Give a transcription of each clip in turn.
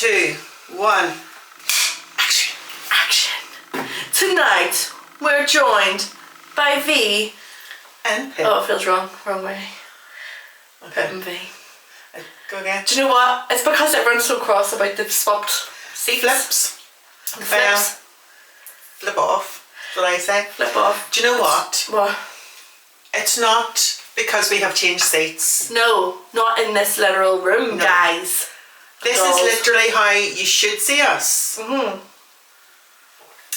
2, 1. Action. Tonight, we're joined by V. And Pip. Oh, it feels wrong. Wrong way. Okay. Pip V. Go again. Do you know what? It's because everyone's so cross about the swapped seats. Flips. The flips. Flip off. That's what I say. Flip off. Do you know what? What? It's not because we have changed seats. No, not in this literal room, No. guys. This Dohs. is literally how you should see us.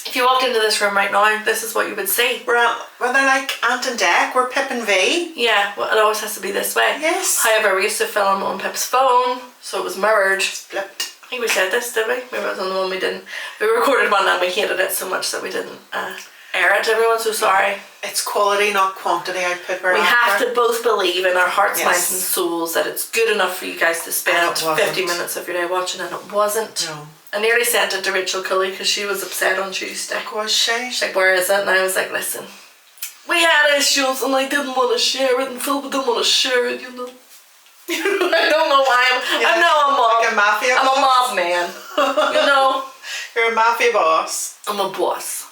If you walked into this room right now, this is what you would see. Well, they're like Ant and Dec. We're Pip and V. Yeah, well, it always has to be this way. Yes. However, we used to film on Pip's phone, so it was mirrored. Flipped. I think we said this, did we? Maybe it was on the one we didn't. We recorded one and we hated it so much that we didn't air it to everyone, so sorry. It's quality, not quantity. I put We have to both believe in our hearts, Yes. minds and souls that it's good enough for you guys to spend And it wasn't. 50 minutes of your day watching, and it wasn't. No. I nearly sent it to Rachel Cully because she was upset on Tuesday. Was she? She's like, where is it? And I was like, listen, we had issues and I didn't want to share it, and Philip didn't want to share it, you know. I don't know why I'm now a mob. Like a mafia I'm boss? a mob man. You know, You're a mafia boss. I'm a boss.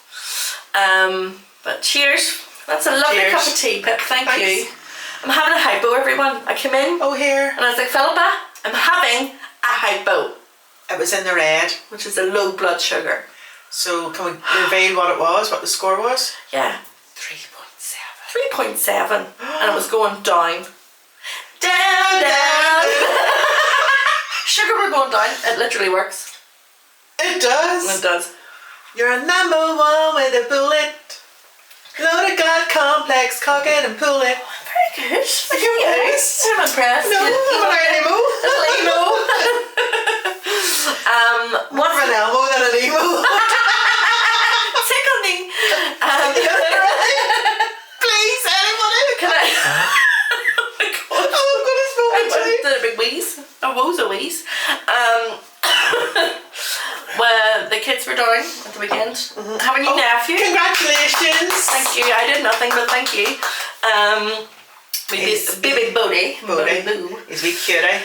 But cheers. That's a lovely Cheers. cup of tea, Pip. Thank Thanks. you. I'm having a hypo, everyone. I came in Oh, here. and I was like, Philippa, I'm having a hypo, It was in the red. which is a low blood sugar. So can we reveal what it was, what the score was? Yeah. 3.7. 3.7. And it was going down. Down. Sugar, we're going down. It literally works. It does. It does. You're a number one with a bullet. Load of God complex, cock it and pull it. Very good. Like your voice. I'm impressed. No, not an emo. Emo. More of an elbow than an emo. Tickle me. Please, anybody. Can I? Oh my god. Oh, I'm going to smoke I it. did a big wheeze. A woes a wheeze. Well, the kids were down at the weekend. Having a new nephew. Congratulations. Thank you. I did nothing, but thank you. Baby Bodie. Boo. He's a wee cutie.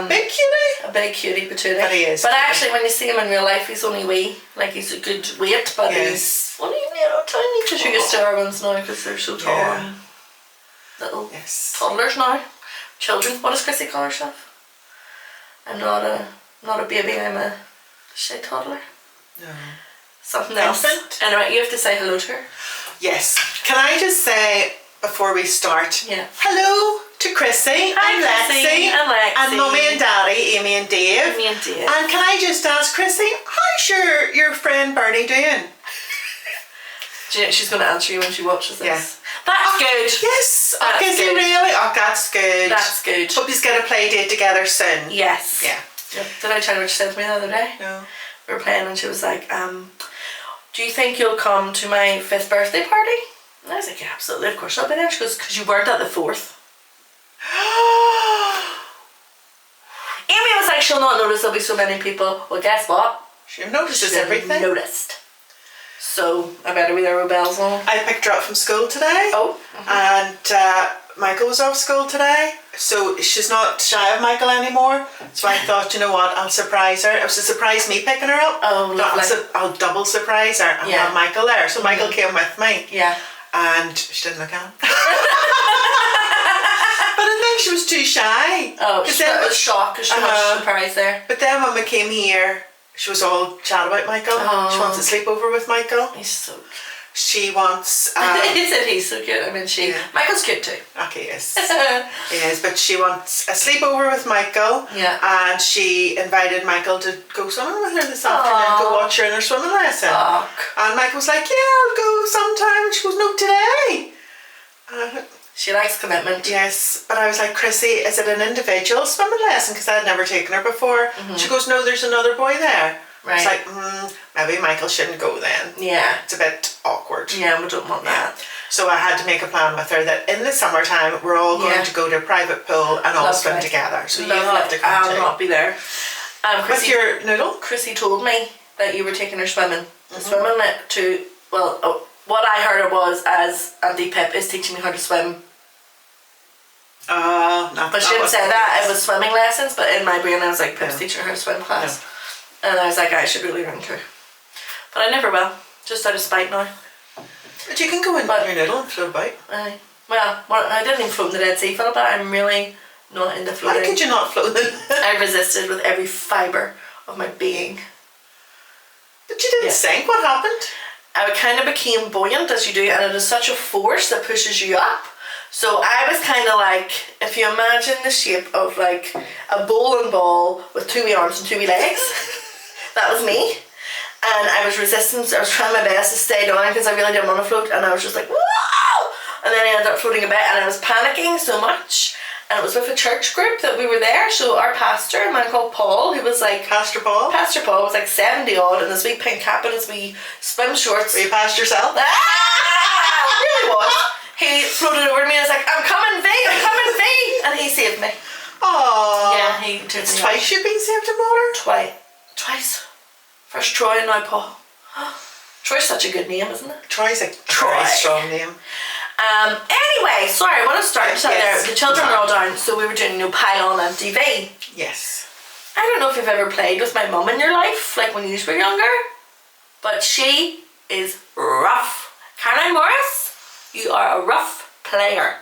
Big cutie. A big cutie patootie. But he is. But actually, when you see him in real life, he's only wee. Like, he's a good weight, but he's only tiny. Because you get star ones now because they're so tall. Yeah. And little Yes. toddlers now. Children. What does Chrissy call herself? I'm not a baby. I'm a toddler. No. Something else. Infant? Anyway, you have to say hello to her. Yes. Can I just say before we start? Yeah. Hello to Chrissy and Lexi and Mummy and Daddy, Amy and Dave. Amy and Dave. And can I just ask Chrissy, how's your friend Bernie doing? Do you know, she's going to answer you when she watches this. Yeah. That's good. Yes. That's Is he good. really? Oh, that's good. That's good. Hope he's going to play date together soon. Yes. Yeah. Did I tell you what she said to me the other day? No. We were playing and she was like, do you think you'll come to my 5th birthday party? And I was like, yeah, absolutely, of course I'll be there. She goes, because you weren't at the 4th. Amy was like, she'll not notice there'll be so many people. Well, guess what? She notices She everything. noticed. So I better be there with bells on. I picked her up from school today. Oh. And Michael was off school today. So she's not shy of Michael anymore. So I thought, you know what, I'll surprise her. It was a surprise me picking her up. Oh, lovely. I'll double surprise her and have Michael there. So Michael came with me. Yeah. And she didn't look at him. But I think she was too shy. Oh, she was shocked because she was surprised there. But then when we came here, she was all chat about Michael. Oh. She wants to sleep over with Michael. He's so cute. She wants... He said he's so cute. I mean, Michael's cute too. Okay, yes. He is, but she wants a sleepover with Michael. Yeah. And she invited Michael to go swimming with her this afternoon, go watch her in her swimming lesson. And Michael was like, yeah, I'll go sometime. And she goes, no, today. She likes commitment. Yes, but I was like, Chrissy, is it an individual swimming lesson? Because I had never taken her before. She goes, no, there's another boy there. Right. It's like, maybe Michael shouldn't go then. Yeah. It's a bit awkward. Yeah, we don't want that. So I had to make a plan with her that in the summertime we're all going to go to a private pool and all swim together. So you'll have to come I'll too. not be there. With your noodle? Chrissy told me that you were taking her swimming. Swimming to, well, what I heard it was as Auntie Pip is teaching me how to swim. Not But she didn't say that. It was swimming lessons, but in my brain I was like, Pip's teaching her how to swim class. And I was like, I should really learn to. But I never will. Just out of spite now. But you can go in your noodle and float about. Well, I didn't even float in the Dead Sea, Philippa. I'm really not into floating. How could you not float in? I resisted with every fibre of my being. But you didn't sink. What happened? I kind of became buoyant, as you do, and it is such a force that pushes you up. So I was kind of like, if you imagine the shape of like a bowling ball with 2 wee arms and 2 wee legs, that was me. And I was resisting, I was trying my best to stay down because I really didn't want to float, and I was just like, wow! And then I ended up floating a bit, and I was panicking so much. And it was with a church group that we were there. So our pastor, a man called Paul, who was like... Pastor Paul was like 70 odd in his wee pink cap and his wee swim shorts. Were you past yourself? Ah! It really was. He floated over to me and was like, I'm coming, V, I'm coming, V. And he saved me. Oh. Yeah, he took me. Twice you've been saved in water? Twice. First Troy and now Paul. Troy's such a good name, isn't it? Troy's a very strong name. Anyway, sorry, I want to start there. The children were all down, so we were doing pile on MTV. Yes. I don't know if you've ever played with my mum in your life, like when you were younger, but she is rough. Caroline Morris, you are a rough player.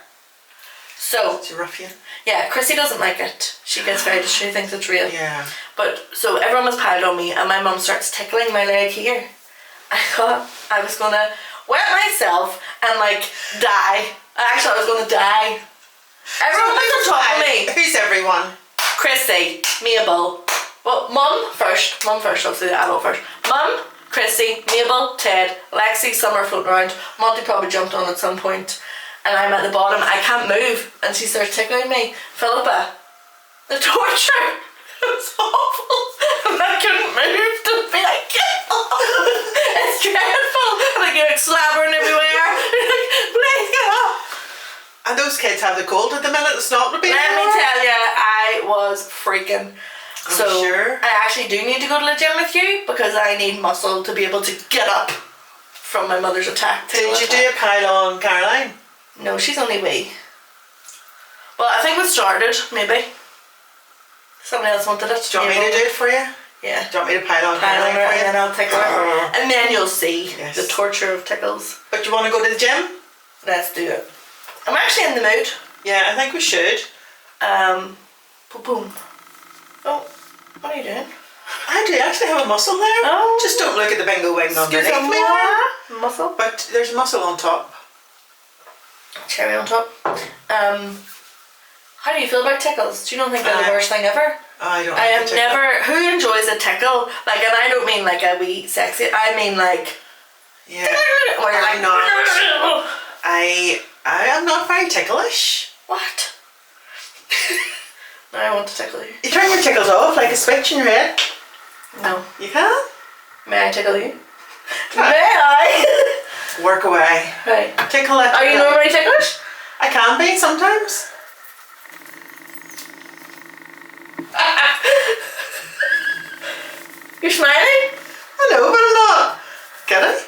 So it's a ruffian. Yeah, Chrissy doesn't like it. She gets very she thinks it's real. Yeah. But so everyone was piled on me, and my mum starts tickling my leg here. I thought I was gonna wet myself and like die. Actually, I was gonna die. Everyone was on top of me. Who's everyone? Chrissy, Mabel. Well, Mum first, obviously the adult first. Mum, Chrissy, Mabel, Ted, Lexi, some are floating around. Monty probably jumped on at some point. And I'm at the bottom, I can't move. And she starts tickling me. Philippa, the torture. It was awful. And I couldn't move to be like, get off. It's dreadful. And I get like slabbering everywhere. Please get off. And those kids have the cold at the minute. It's not to be. Let me tell you, I was freaking. So sure. I actually do need to go to the gym with you because I need muscle to be able to get up from my mother's attack. Did you do a pile on Caroline? No, she's only wee. Well, I think we started, maybe. Somebody else wanted it. Do you want me to do it for you? Yeah. Do you want me to pile on Caroline for you? And then I'll tickle her. And then you'll see the torture of tickles. But you want to go to the gym? Let's do it. I'm actually in the mood. Yeah, I think we should. Boom. Oh, what are you doing? I do actually have a muscle there. Oh. Just don't look at the bingo wing underneath me. Muscle. But there's muscle on top. Cherry on top. How do you feel about tickles? Do you not think they're the worst thing ever? I don't. I am never. Who enjoys a tickle? Like, and I don't mean like a wee sexy. I mean like. Yeah. I'm not. I am not very ticklish. What? Now I want to tickle you. You turn your tickles off like a switch in your head. No. You can. May I tickle you? May I? Work away. Right. Tickle it. Are you normally ticklish? I can be sometimes. You're smiling? I know, but I'm not. Get it?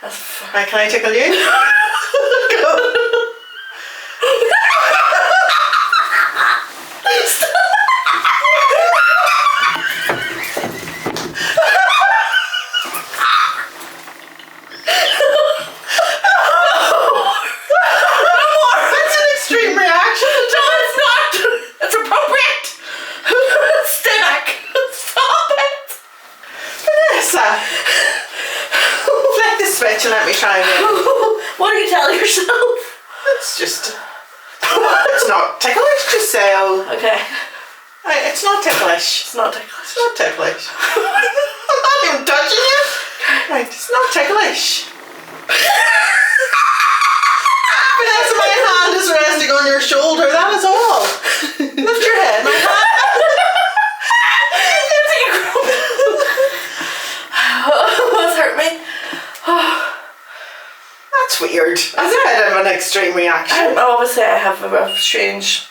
That's fine. Right, can I tickle you? Go. And let me try again. What do you tell yourself? It's just. It's not ticklish, just say, oh. Okay. It's not ticklish. It's not ticklish. It's not ticklish. I'm not even touching you. Right, it's not ticklish. Vanessa, my hand is resting on your shoulder, that is all. Lift your head, my hand. What's hurt me? That's weird. That's a bit of an extreme reaction. Obviously I have a rough strange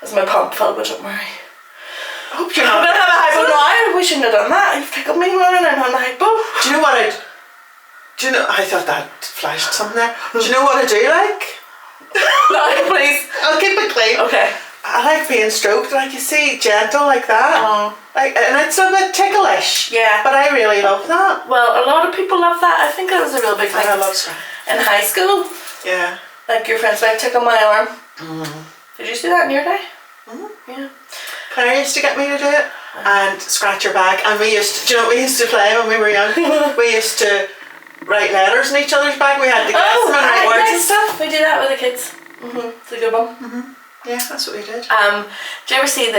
as my pump fell, but don't worry. I hope you're not. I'm gonna have a hypo now. We shouldn't have done that. You've tickled me more than I'm on the hypo. Do you know what I thought that flashed something there. Do you know what I do like? No, please. I'll keep it clean. Okay. I like being stroked, like you see, gentle like that. Like, and it's a bit ticklish. Yeah. But I really love that. Well, a lot of people love that. I think that was a real big thing. I love scratch. In high school. Yeah. Like your friends might tickle my arm. Did you see that in your day? Yeah. Claire used to get me to do it and scratch her back. And we used to, do you know what we used to play when we were young? We used to write letters in each other's back. We had to guess them and write words and stuff. We do that with the kids. It's a good one. Yeah, that's what we did. Do you ever see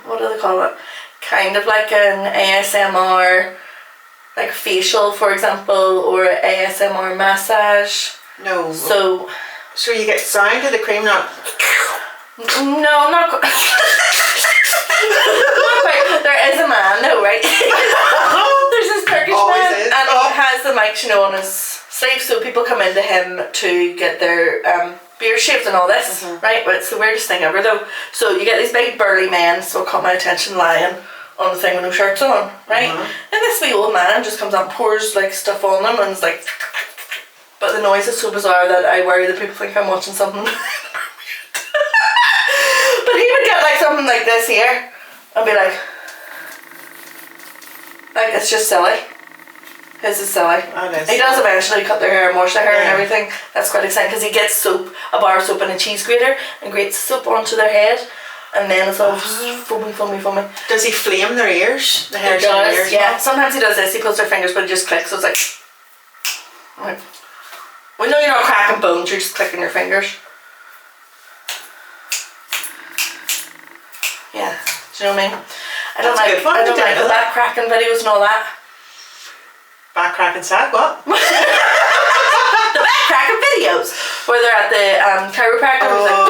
what do they call it? Kind of like an ASMR, like facial, for example, or ASMR massage. No. So you get sound of the cream, not. No, not quite. There is a man, no, right? There's this Turkish man, and he has the mic, on his sleeve, so people come into him to get their beard shaved and all this, right? But it's the weirdest thing ever, though. So you get these big burly men, so it caught my attention, lying on the thing with no shirts on, right? And this wee old man just comes up, pours like stuff on them, and is like. But the noise is so bizarre that I worry that people think I'm watching something. But he would get like something like this here and be like it's just silly. His is silly. He does eventually cut their hair and wash their hair and everything. That's quite exciting because he gets soap, a bar of soap and a cheese grater, and grates soap onto their head, and then it's all foamy. Does he flame their ears? The hair in their ears? Yeah. Sometimes he does this. He pulls their fingers, but it just clicks. So it's like. Well, no, you're not cracking bones, you're just clicking your fingers. Yeah, do you know what I mean? I don't like the back cracking videos and all that. Back cracking sad, what? The back cracking videos where they're at the chiropractor and it's like,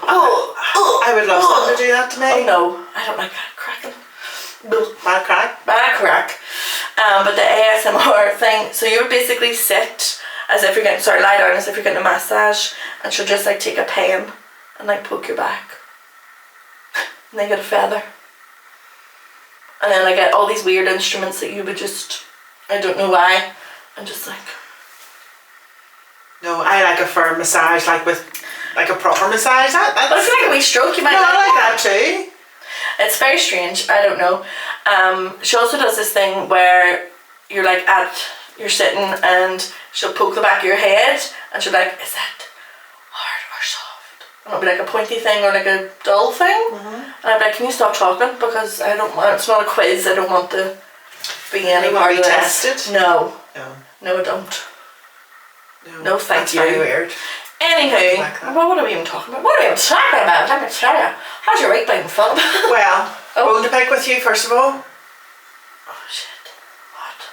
I would love someone to do that to me. Oh no, I don't like back cracking. Bad crack? Bad crack. But the ASMR thing, so you would basically sit as if you're getting, lie down as if you're getting a massage, and she'll just like take a pen and like poke your back. And they get a feather. And then I get all these weird instruments that you would just, I don't know why, and just like. No, I like a firm massage, like with, like a proper massage. But if you like a wee stroke, you might I like that too. It's very strange, I don't know. She also does this thing where you're like you're sitting and she'll poke the back of your head and she'll be like, is that hard or soft? And it'll be like a pointy thing or like a dull thing. And I'm like, can you stop talking? Because I don't want, it's not a quiz, I don't want to be any part of this. Tested? No, I don't. No, thank you. That's very weird. Anywho, what are we even talking about? What are we even talking about? Let me tell you. How's your week been, Philip? Well, bone to pick with you first of all. Oh shit. What?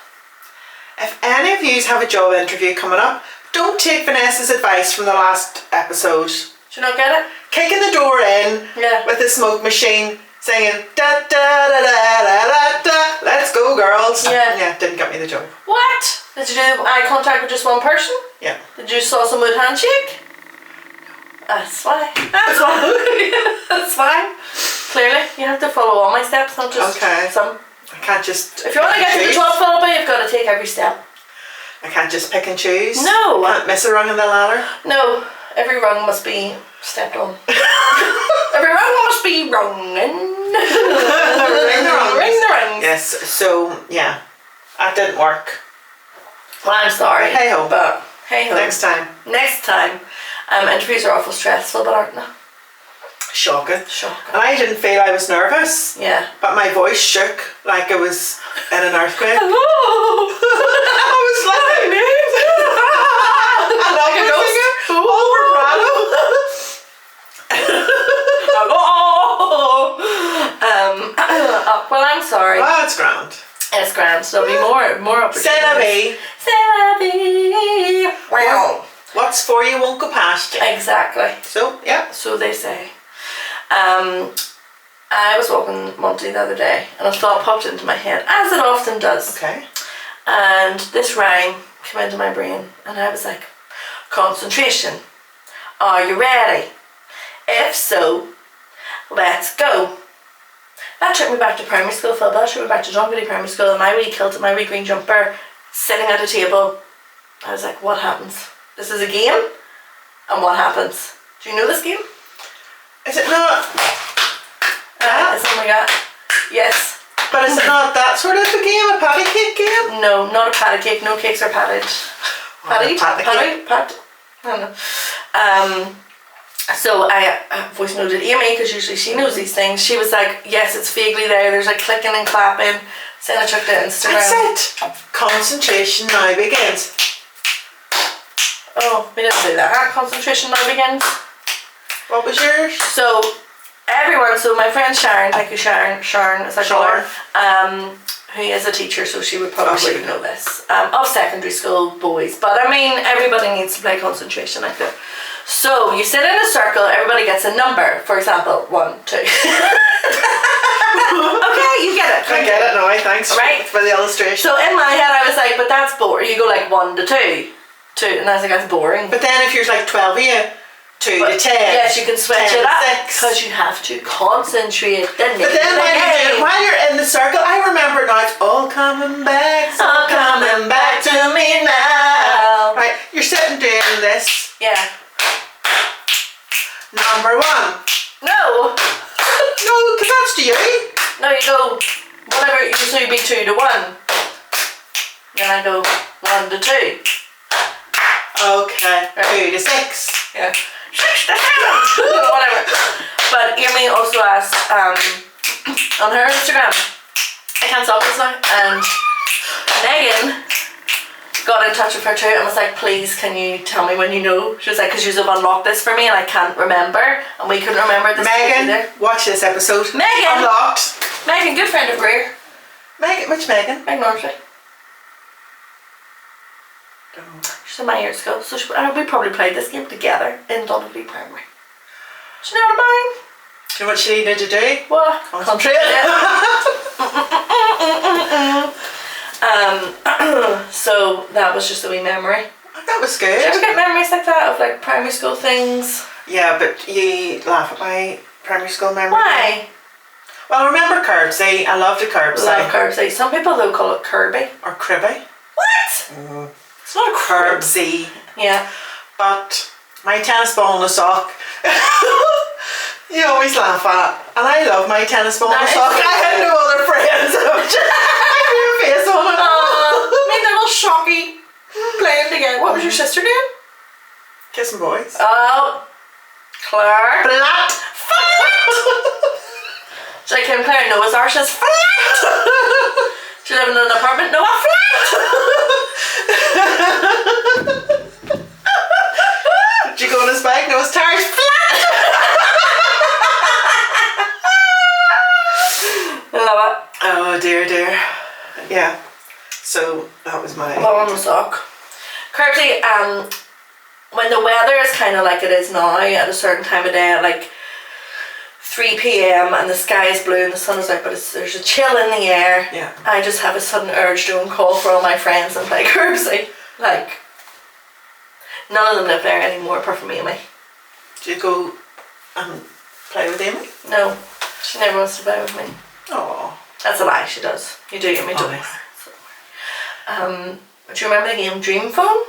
If any of you have a job interview coming up, don't take Vanessa's advice from the last episode. Did you not get it? Kicking the door in with the smoke machine, singing da da da da da da da. Let's go, girls. Yeah, didn't get me the job. What? Did you do eye contact with just one person? Yeah. Did you saw some wood handshake? That's why. That's why. That's why. Clearly, you have to follow all my steps, not just some. I can't just. If you want to get to the top, Philippa, you've got to take every step. I can't just pick and choose. No. Can't miss a rung in the ladder. No. Every rung must be stepped on. Every rung must be rung. Ring the rungs. Ring the rungs. Yes. So yeah, that didn't work. Well, I'm sorry. Hey ho. But hey ho. Next time. Next time. Interviews are awful stressful, but aren't they? Shocking. Shocking. And I didn't feel I was nervous. Yeah. But my voice shook like it was in an earthquake. Hello. I was like, an opera singer. Well, I'm sorry. Oh, it's grand. It's grand. So there'll be more opportunities. C'est la vie. C'est la vie. Wow. What's for you won't go past you. Exactly. So, yeah. So they say. I was walking Monty the other day and a thought popped into my head, as it often does. Okay. And this rhyme came into my brain and I was like, concentration. Are you ready? If so, let's go. That took me back to primary school, Phil. That took me back to Drunkedy Primary School and my wee kilt and my wee green jumper sitting at a table. I was like, what happens? This is a game? And what happens? Do you know this game? Is it not? It's something like that. Yes. But is it not that sort of a game, a patty cake game? No, not a patty cake. No cakes are patted. Patty? Patty cake. Pat? I don't know. So I voice noted Amy, because usually she knows these things. She was like, yes, it's vaguely there. There's like clicking and clapping. Send a check to Instagram. That's it. Concentration now begins. Oh, we didn't do that. Concentration now begins. What was yours? So everyone, so my friend Sharon, thank you Sharon, is that Sharon. who is a teacher, so she would probably know this, of secondary school boys. But I mean, everybody needs to play concentration, I think. So you sit in a circle, everybody gets a number. For example, 1, 2. Okay, you get it. I get it now, thanks for the illustration. So in my head I was like, but that's boring. You go like 1 to 2. 2, and I was like, that's boring. But then if you're like 12 of you, 2 to 10. Yes, you can switch 10 it up. to 6. Because you have to concentrate. But then while you're in the circle, I remember now it's all coming back. It's all coming back to me now. Right, you're sitting doing this. Yeah. Number 1. No. No, because that's to you. No, you go, whatever, so you'd be 2 to 1. Then I go 1 to 2. Okay, 2 to 6. Yeah. 6 to 7. Whatever. But Amy also asked on her Instagram, I can't stop this now, and Megan got in touch with her too and was like, please can you tell me when you know? She was like, because you have unlocked this for me and I can't remember, and we couldn't remember this. Megan, watch this episode. Megan! Unlocked. Megan, good friend of Greer. Megan, which Megan? Megan Norsley. She's in my years ago, so we probably played this game together in Donovan Primary. Do you know what I mean? Do you know what she needed to do? What? Concentrate. So that was just a wee memory. That was good. Did you ever get memories like that of like primary school things? Yeah, but you laugh at my primary school memory. Why? Well, I remember curbsy. I loved a curbsy. Love curbsy. Some people though call it Kirby. Or cribby. What? It's not a Curbsy. Yeah. But my tennis ball and a sock. You always laugh at. And I love my tennis ball and a sock. I had no other friends. I have your face on it. My little shocky playing together. What was your sister doing? Kissing boys. Oh, Claire. Flat. She's like Kim Claire. Noah's Ark is flat. She live in an apartment. Noah flat. Did you go on his bike? Noah's tires flat. Love it. Oh dear, dear. Yeah. So that was my. Ball on the sock. Curbsy, when the weather is kind of like it is now at a certain time of day, at like 3 p.m. and the sky is blue and the sun is out, but there's a chill in the air. Yeah. I just have a sudden urge to call for all my friends and play curbsy. Like, none of them live there anymore apart from Amy. Did you go and play with Amy? No, she never wants to play with me. Oh. That's a lie, she does. You do get me joy. Do you remember the game Dream Phone?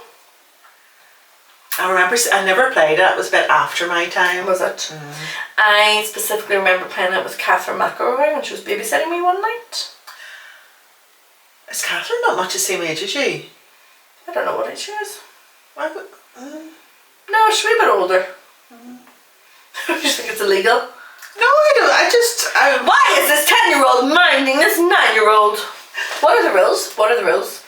I remember, I never played it. It was a bit after my time. Was it? I specifically remember playing it with Catherine McElroy when she was babysitting me one night. Is Catherine not much the same age as you? I don't know what age she is. Why would, No, she's a bit older. You think it's illegal? No, I don't. Why is this 10-year-old minding this 9-year-old? What are the rules? What are the rules?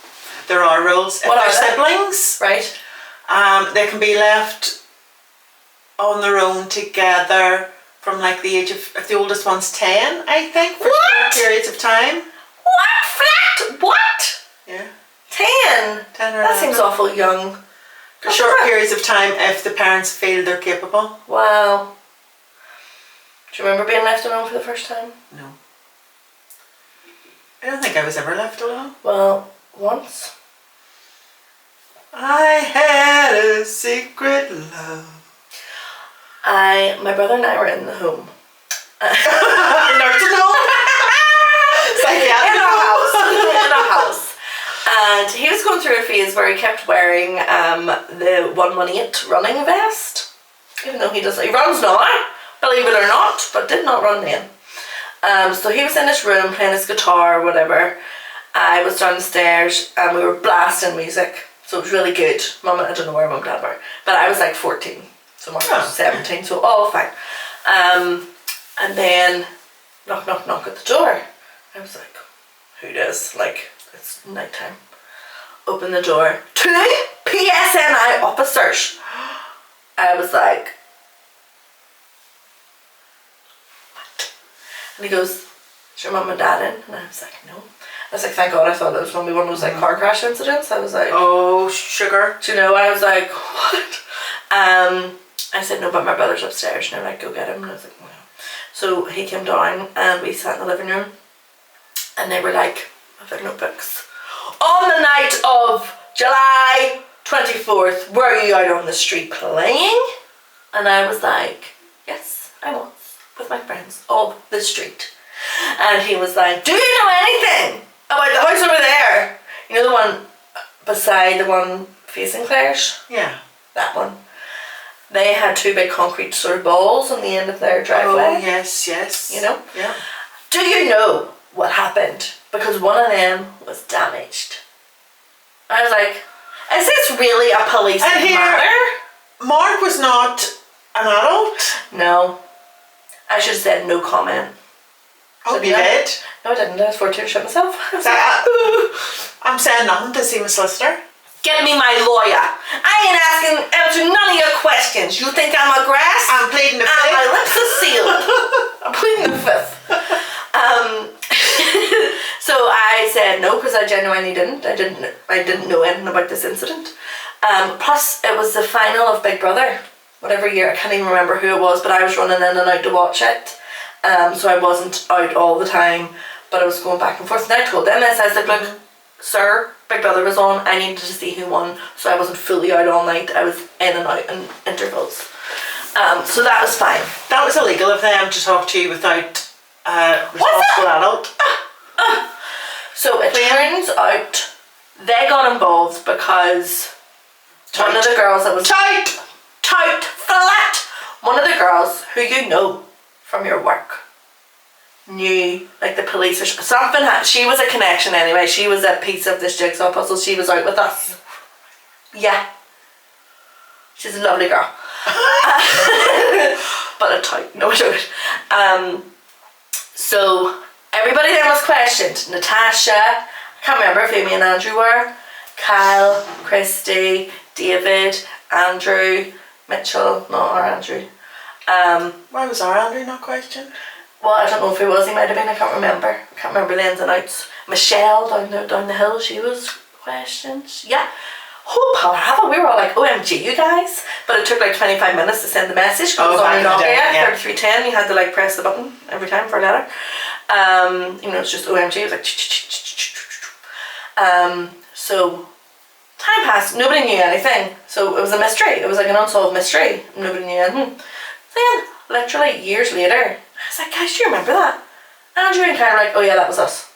There are rules. If What they're are they? siblings, Right. they can be left on their own together from like the age of, if the oldest one's 10, I think, for short periods of time. What? Flat? What? Yeah. 10? 10 or 11. That seems awful young. For short periods of time if the parents feel they're capable. Wow. Do you remember being left alone for the first time? No. I don't think I was ever left alone. Well, once. I had a secret love. My brother and I were in the home. Nursing home? Psychiatric In our house. In our house. And he was going through a phase where he kept wearing the 118 running vest. Even though he runs now. believe it or not, but did not run then. So he was in his room playing his guitar or whatever. I was downstairs and we were blasting music. So it was really good. Mum, I don't know where Mum and Dad were, but I was like 14. So Mark was 17, so all fine. And then knock at the door. I was like, who does? Like, it's nighttime. Open the door. 2 PSNI officers. I was like, what? And he goes, is your mum and dad in? And I was like, no. I was like, thank God. I thought it was going to be one of those like car crash incidents. I was like, oh, sugar. Do you know? I was like, what? I said, no, but my brother's upstairs. And they're like, go get him. And I was like, no. So he came down and we sat in the living room. And they were like, with their notebooks. On the night of July 24th, were you out on the street playing? And I was like, yes, I was. With my friends of the street. And he was like, do you know anything about the house over there? You know the one beside the one facing Claire's? Yeah. That one. They had 2 big concrete sort of balls on the end of their driveway. Oh, yes. You know? Yeah. Do you know what happened? Because one of them was damaged. I was like, is this really a police matter? Mark was not an adult? No. I should have said no comment. Oh, you did? No, I didn't. I was forced to shit myself. I'm saying nothing to see my solicitor. Get me my lawyer. I ain't answering none of your questions. You think I'm a grass? I'm pleading the fifth. My lips are sealed. I'm pleading the fifth. So I said no because I genuinely didn't. I didn't know anything about this incident. Plus, it was the final of Big Brother. Whatever year, I can't even remember who it was, but I was running in and out to watch it. So I wasn't out all the time, but I was going back and forth. And I told them this. I was like, look, sir, Big Brother was on. I needed to see who won, so I wasn't fully out all night. I was in and out in intervals. So that was fine. That was illegal of them to talk to you without a responsible adult. So it turns out they got involved because one of the girls that was tight, flat. One of the girls who you know from your work knew, like the police or something. She was a connection anyway. She was a piece of this jigsaw puzzle. She was out with us. Yeah. She's a lovely girl. But a tight. No, I don't. So everybody then was questioned. Natasha, I can't remember if Amy and Andrew were. Kyle, Christy, David, Andrew, Mitchell, not our Andrew. Why was our Andrew not questioned? Well, I don't know if he was. He might have been. I can't remember. I can't remember the ins and outs. Michelle down the hill. She was questioned. Yeah. Oh, palaver. We were all like, OMG, you guys. But it took like 25 minutes to send the message. Because it was on your Nokia, 3310. You had to like press the button every time for a letter. You know, it's just OMG. It was like so time passed. Nobody knew anything. So it was a mystery. It was like an unsolved mystery. Nobody knew anything. Then, literally years later, I was like, guys, do you remember that? Andrew and Kyle were like, oh yeah, that was us.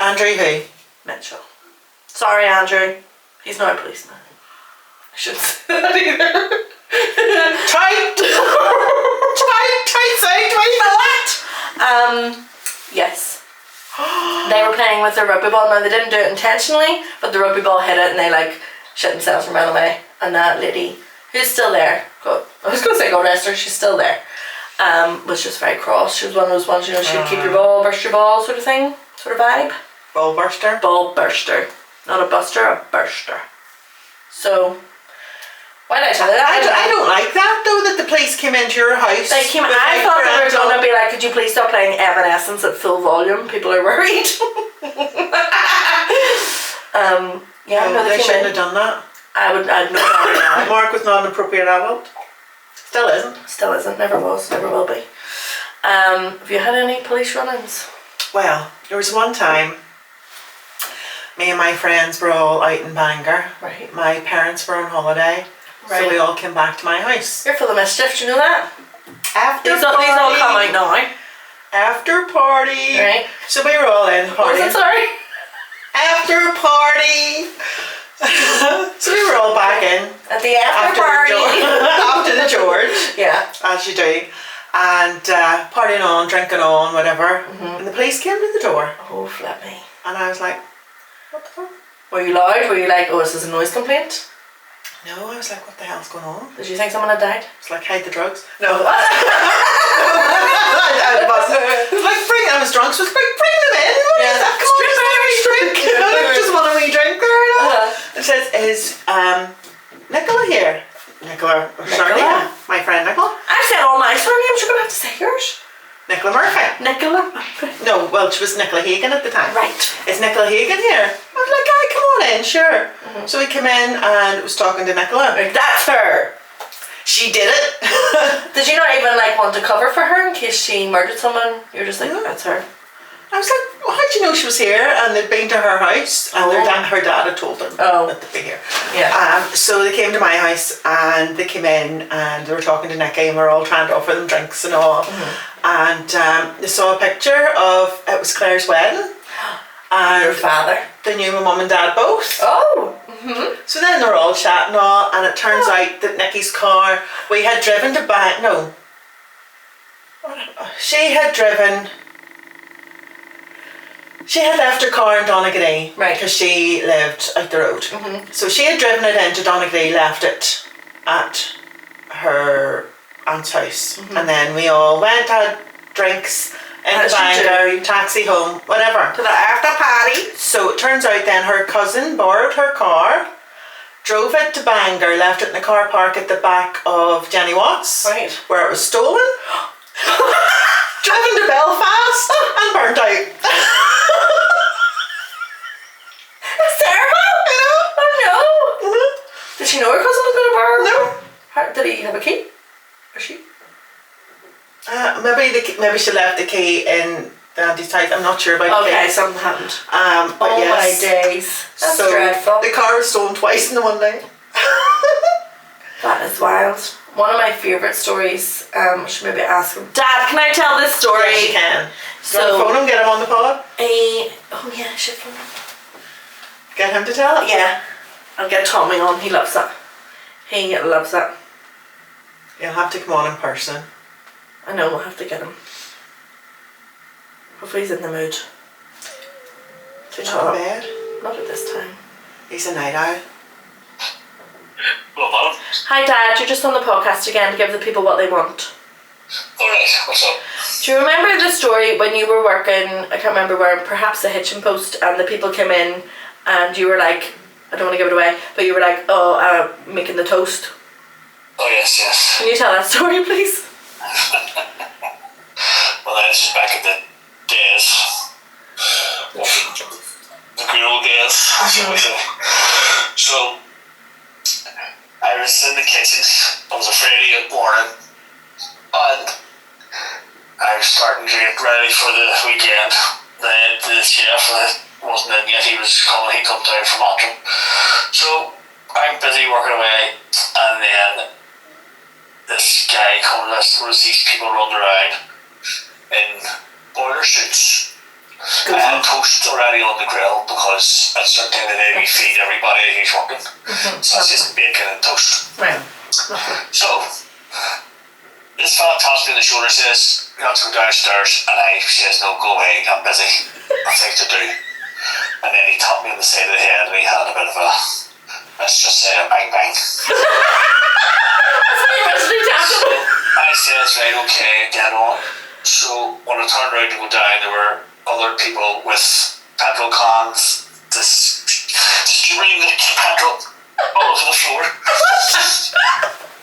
Andrew who? Mitchell. Sorry, Andrew. He's not a policeman. I shouldn't say that either. Yes. They were playing with their rugby ball. Now, they didn't do it intentionally, but the rugby ball hit it and they like shit themselves and ran away. And that lady, who's still there, I was going to say God rest her, she's still there, was just very cross. She was one of those ones, you know, she'd keep your ball, burst your ball sort of thing, sort of vibe. Ball burster? Ball burster. Not a buster, a burster. So, why did I tell you that? I don't like that though, that the police came into your house. They came. I thought they were going to be like, could you please stop playing Evanescence at full volume? People are worried. Yeah, no, they shouldn't have done that. I'd know that. Mark was not an appropriate adult. Still isn't. Still isn't. Never was. Never will be. Have you had any police run-ins? Well, there was one time. Me and my friends were all out in Bangor. Right. My parents were on holiday. Right. So we all came back to my house. You're full of mischief, do you know that? After these party. These all come out now. After party. Right. So we were all in party. Was it, sorry? After party. So we were all back in. At the after party. After the George. Yeah. As you do. and partying on, drinking on, whatever. And the police came to the door. Oh, flip me. And I was like, what the fuck? Were you loud? Were you like, oh, this is a noise complaint? No, I was like, what the hell's going on? Did you think someone had died? It's like, hide the drugs. No. I was like, I was drunk, so I was like, bring them in. What is that? Come on, just want a wee drink. Just want a wee drink there. It says, is Nicola here? Nicola? My friend Nicola. I said all my surnames, you're going to have to say yours. Nicola Murphy. Nicola? No, well, she was Nicola Hagan at the time. Right. Is Nicola Hagan here? I was like, aye, come on in, sure. So we came in and was talking to Nicola. Like, that's her. She did it. Did you not even like want to cover for her in case she murdered someone? You're just like, that's her. I was like, well, how'd you know she was here? And they'd been to her house, and her dad had told them that they'd be here. Yeah. So they came to my house, and they came in, and they were talking to Nicky, and we were all trying to offer them drinks and all. And they saw a picture of, it was Claire's wedding. And your father. They knew my mum and dad both. Oh. So then they were all chatting all, and it turns out that Nicky's car, we had driven to she had left her car in Donegal because she lived out the road. So she had driven it into Donegal, left it at her aunt's house. And then we all went, had drinks in the Bangor, taxi home, whatever. To the after party. So it turns out then her cousin borrowed her car, drove it to Bangor, left it in the car park at the back of Jenny Watts, where it was stolen, driven to Belfast and burnt out. That's terrible. I know. Oh no. Did she know her cousin was going to borrow? No. Did he have a key? Or she? Maybe she left the key in the auntie's house. I'm not sure about the key. Okay, something happened. But oh yes. my days. That's so dreadful. The car was stolen twice in the one day. That is wild. One of my favourite stories, I should maybe ask him. Dad, can I tell this story? Yes, you can. So, you want to phone him, get him on the pod? Oh yeah, I should phone him. Get him to tell it? Yeah. I'll get Tommy on, he loves that. He loves that. You'll have to come on in person. I know, we'll have to get him. Hopefully he's in the mood. Not in bed? Not at this time. He's a night owl. Hello, Mum. Hi Dad, you're just on the podcast again to give the people what they want. Alright, what's up? Do you remember the story when you were working, I can't remember where, perhaps the Hitchin Post, and the people came in and you were like, I don't want to give it away, but you were like, making the toast. Oh yes, yes. Can you tell that story please? Well, this is back in the days. The good old days, shall we say. So, I was in the kitchen, it was a Friday morning, and I was starting to get ready for the weekend. The chef wasn't in yet, he come down from Antrim. So, I'm busy working away, and then this guy comes, there was these people running around in boiler suits. I had toast already on the grill because at a certain time of the day we feed everybody who's working. So it's just bacon and toast. Right. So, this fella taps me on the shoulder, says, "You have to go downstairs," and I says, "No, go away, I'm busy, I've things to do." And then he tapped me on the side of the head and he had a bit of a, let's just say, a bang bang. That's what you must do, So I says, right, okay, get on. So when I turned around to go down, there were other people with petrol cans, streaming the petrol all over the floor.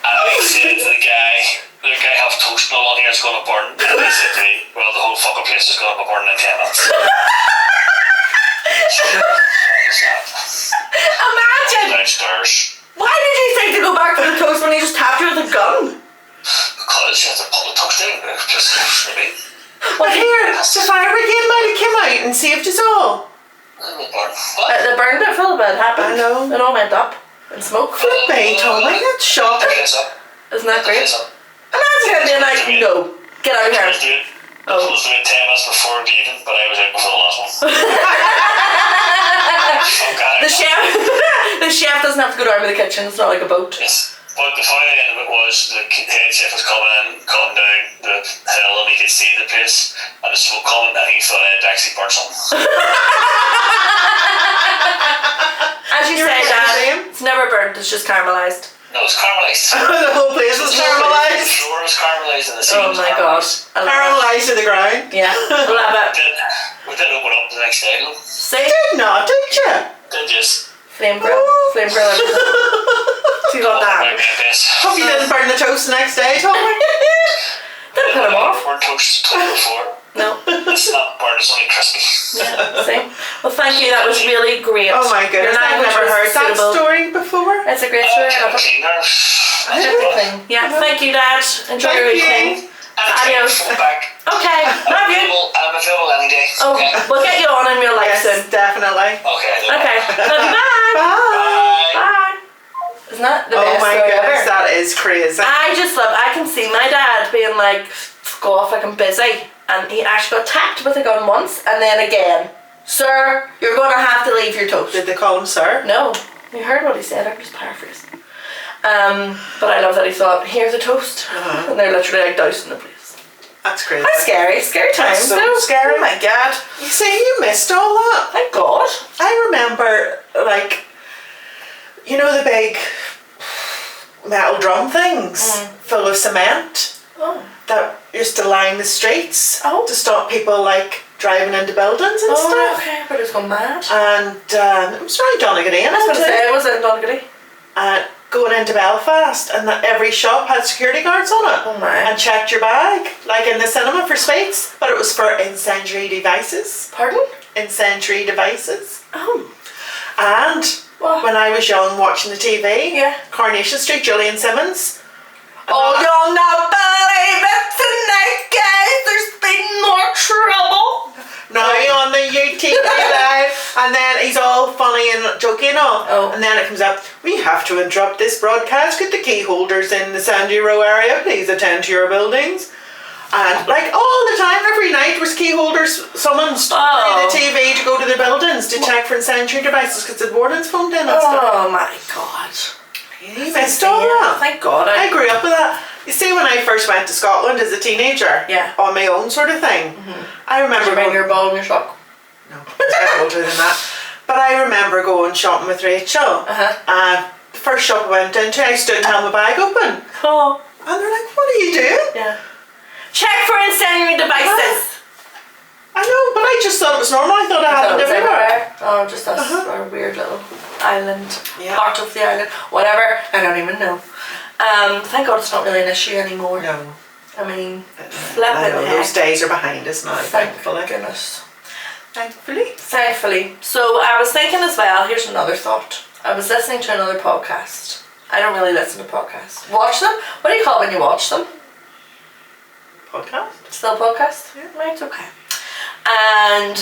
And I said to the guy have toast and all here is going to burn. And he said to me, well, the whole fucking place is going to be burning in 10 minutes. Imagine! Downstairs. Why did you think to go back for the toast when he just tapped you with a gun? Because you have to pull the toast in. Just maybe. Well, here, the fire brigade might have come out and saved us all. The burn bit fell bit happened. I know. It all went up in smoke. Flip me, Tommy, that's shocking. Isn't that great? Imagine him being like, no, get out of here. I was supposed to be 10 minutes before the evening, but I was out before the last one. The chef doesn't have to go down to the kitchen. It's not like a boat. Yes. But the funny end of it was the head chef was coming down the hill, and he could see the place and the smoke coming, and he thought I'd actually burnt something. As you say, Dad, it's never burnt, it's just caramelised. No, it's caramelised. The whole place was caramelised. The floor was caramelised and the ceiling was my God. Caramelised to the ground. Yeah, love it. We did open up the next day, though. See? Did not, did you? Did just. Flame grill. Flame grill everything. So you got that. Hope you didn't burn the toast the next day, Tommy. Didn't put them off. Weren't toast before. No. It's not burnt, it's only crispy. Yeah, see? Well, thank you, that was really great. Oh my goodness, I've never heard that story before. It's a great story. Everything. Yeah, thank you, Dad. Enjoy your evening. Adios. Okay, love you. I'm available any day. Oh, okay. We'll get you on in your life soon. Definitely. Okay. Okay, love you. Bye. Bye. Bye. Isn't that the Oh best my story goodness, ever? that is crazy. I can see my dad being like, fuck off, like I'm busy. And he actually got tapped with a gun once, and then again. Sir, you're going to have to leave your toast. Did they call him sir? No. You heard what he said, I just paraphrased. But I love that he thought, here's a toast. And they're literally like dousing the place. That's crazy. That's scary. Scary times. That's so scary. Oh my God. You see, you missed all that. Thank God. I remember, like, you know the big metal drum things full of cement that used to line the streets to stop people, like, driving into buildings and stuff. Okay, but it's gone mad. And it was around Donegal. I was going to say, was it in Donegal? Going into Belfast, and that every shop had security guards on it. Oh my. And checked your bag, like in the cinema for sweets, but it was for incendiary devices. Pardon? Incendiary devices. Oh. And What? when I was young watching the TV, Coronation Street, Julian Simmons. Oh, you'll not believe it tonight, guys. There's been more trouble. Now on the UTV Live, and then he's all funny and joking and all. And then it comes up, we have to interrupt this broadcast. Could the key holders in the Sandy Row area please attend to your buildings? And like all the time, every night was key holders summoned through the TV to go to the buildings to check for incendiary devices because the warden's phoned in and stuff. Oh my God. You missed all that. Thank God. I grew up with that. You see, when I first went to Scotland as a teenager, on my own sort of thing, I remember. Did you bring your ball in your sock? No, I was older than that. But I remember going shopping with Rachel. The first shop I went into, I stood and held my bag open. Oh. And they're like, what are you doing? Yeah. Check for incendiary devices. I know, but I just thought it was normal. I thought it happened everywhere. Oh, just us, our weird little island, part of the island, whatever. I don't even know. Thank God it's not really an issue anymore. No. I mean, I know, those days are behind us now. Thankfully. Goodness. Thankfully. So I was thinking as well, here's another thought. I was listening to another podcast. I don't really listen to podcasts. Watch them? What do you call it when you watch them? Podcast? Still podcast? Yeah. Right, okay. And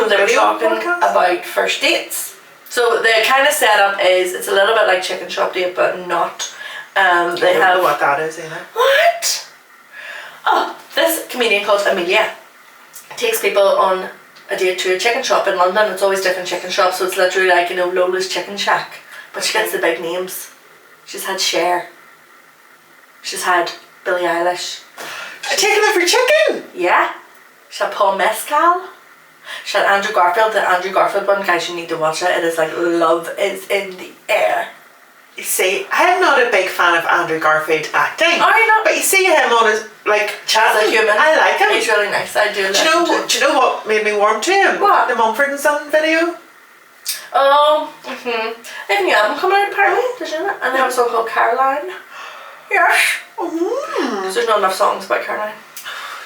they were talking about first dates. So the kind of setup is, it's a little bit like Chicken Shop Date, but not. I don't know what that is either. What? Oh, this comedian called Amelia takes people on a date to a chicken shop in London. It's always different chicken shops, so it's literally like, you know, Lola's Chicken Shack. But she gets the big names. She's had Cher. She's had Billie Eilish. Taking them for chicken? Yeah. She had Paul Mescal. She had Andrew Garfield. The Andrew Garfield one, guys, you need to watch it. It is like love is in the air. You see, I'm not a big fan of Andrew Garfield acting. I know. But you see him on his, like, chatting. As a human. I like him. He's really nice. I do. Do you know what made me warm to him? What? The Mumford and Son video. Oh, they have a new album coming out apparently. Did you know that? And they have a song called Caroline. Yes. Because there's not enough songs about Caroline.